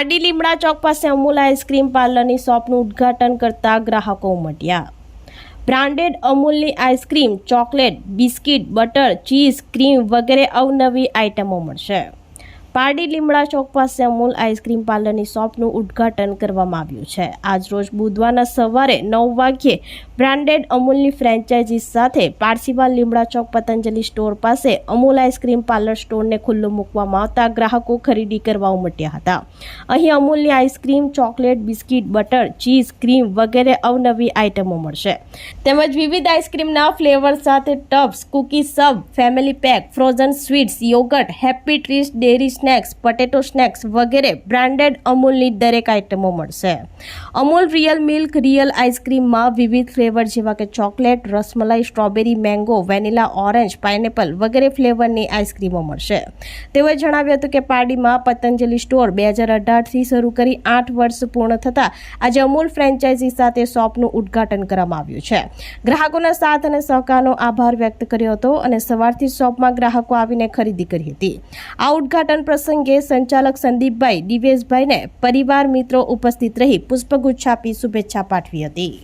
પારડી લીમડા ચોક પાસે અમૂલ આઈસ્ક્રીમ પાર્લરની શોપનું ઉદ્ઘાટન કરતા ગ્રાહકો ઉમટ્યા। બ્રાન્ડેડ અમૂલની ice cream, chocolate, biscuit, butter, cheese, cream વગેરે અવનવી આઇટમો મળશે। પારડી લીમડા ચોક પાસે અમૂલ આઈસ્ક્રીમ પાર્લરની શોપનું ઉદ્ઘાટન કરવામાં આવ્યું છે। આજરોજ બુધવારના સવારે 9 વાગ્યે બ્રાન્ડેડ અમૂલની ફ્રેન્ચાઇઝી સાથે પારસીવાલ લીમડા ચોક પતંજલિ સ્ટોર પાસે અમૂલ આઈસ્ક્રીમ પાર્લર સ્ટોરને ખુલ્લું મૂકવામાં આવતા ગ્રાહકો ખરીદી કરવા ઉમટ્યા હતા। અહીં અમૂલની ice cream, chocolate, biscuit, butter, cheese, cream વગેરે અવનવી આઇટમો મળશે તેમજ વિવિધ આઈસ્ક્રીમના ફ્લેવર સાથે ટબ્સ, કુકી સબ, family pack, frozen sweets, yogurt, happy treats dairy snacks, potato snacks વગેરે બ્રાન્ડેડ અમૂલની દરેક આઇટમો મળશે। અમૂલ રિયલ મિલ્ક રિયલ આઈસ્ક્રીમમાં વિવિધ ફ્લેવર જેવા કે chocolate, rasmalai, strawberry, mango, vanilla, orange, pineapple વગેરે ફ્લેવરની આઈસ્ક્રીમો મળશે। તેઓએ જણાવ્યું હતું કે પારડીમાં પતંજલિ સ્ટોર 2018થી શરૂ કરી 8 વર્ષ પૂર્ણ થતાં આજે અમૂલ ફ્રેન્ચાઇઝી સાથે શોપનું ઉદ્ઘાટન કરવામાં આવ્યું છે। ગ્રાહકોના સાથ અને સહકારનો આભાર વ્યક્ત કર્યો હતો અને સવારથી શોપમાં ગ્રાહકો આવીને ખરીદી કરી હતી। આ ઉદ્ઘાટન પ્રસંગે સંચાલક સંદીપભાઈ, દિવેશભાઈને પરિવાર મિત્રો ઉપસ્થિત રહી પુષ્પગુચ્છ આપી શુભેચ્છા પાઠવી હતી।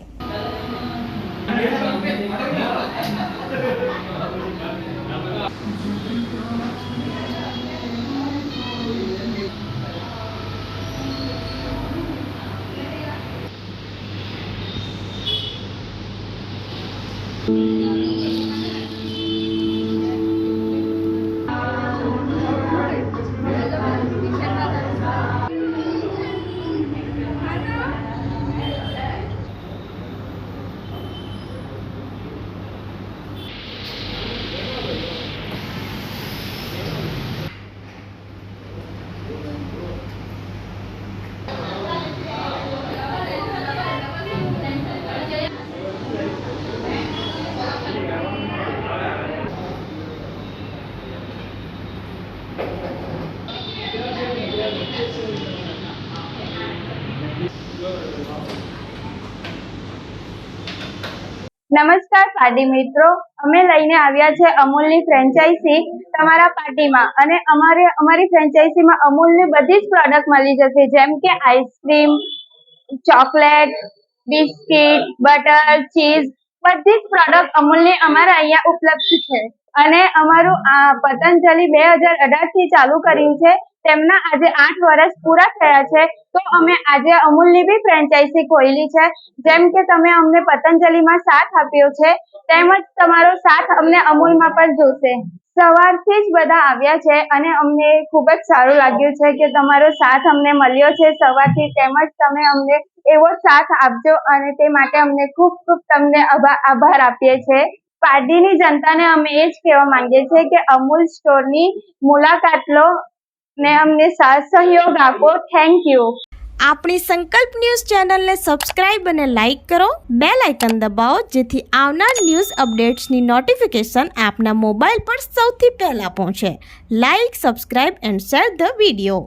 નમસ્કાર પાર્ટી મિત્રો, અમે લઈને આવ્યા છે અમૂલની ફ્રેન્ચાઇઝી તમારા પાર્ટીમાં અને અમારી ફ્રેન્ચાઇઝીમાં અમૂલની બધી જ પ્રોડક્ટ મળી જશે, જેમ કે ice cream, chocolate, biscuit, butter, cheese બધી જ પ્રોડક્ટ અમૂલની અમારા અહીંયા ઉપલબ્ધ છે અને અમારું પતંજલિ 2018થી ચાલુ કર્યું છે। તેમના આજે 8 વર્ષ પૂરા થયા છે, તો અમે આજે અમૂલની બી ફ્રેન્ચાઇઝી ખોલી છે। જેમ કે તમે અમને પતંજલિમાં સાથ આપ્યો છે, તેમજ તમારો સાથ અમને અમૂલમાં પણ જોશે। સવારથી જ બધા આવ્યા છે અને અમને ખૂબ જ સારું લાગ્યું છે કે તમારો સાથ અમને મળ્યો છે સવારથી, તેમજ તમે અમને એવો સાથ આપજો અને તે માટે અમને ખૂબ ખૂબ તમને આભાર આપીએ છીએ। પારડીની જનતાને અમે એ જ કહેવા માંગીએ છીએ કે અમૂલ સ્ટોરની મુલાકાત લો ને અમને સાથ સહયોગ આપો। Thank you. આપણી સંકલ્પ ન્યૂઝ ચેનલને સબસ્ક્રાઇબ અને લાઇક કરો, બેલ આઇકન દબાવો જેથી આવનાર ન્યૂઝ અપડેટ્સની નોટિફિકેશન આપના મોબાઈલ પર સૌથી પહેલા પહોંચે। Like, subscribe and share the video.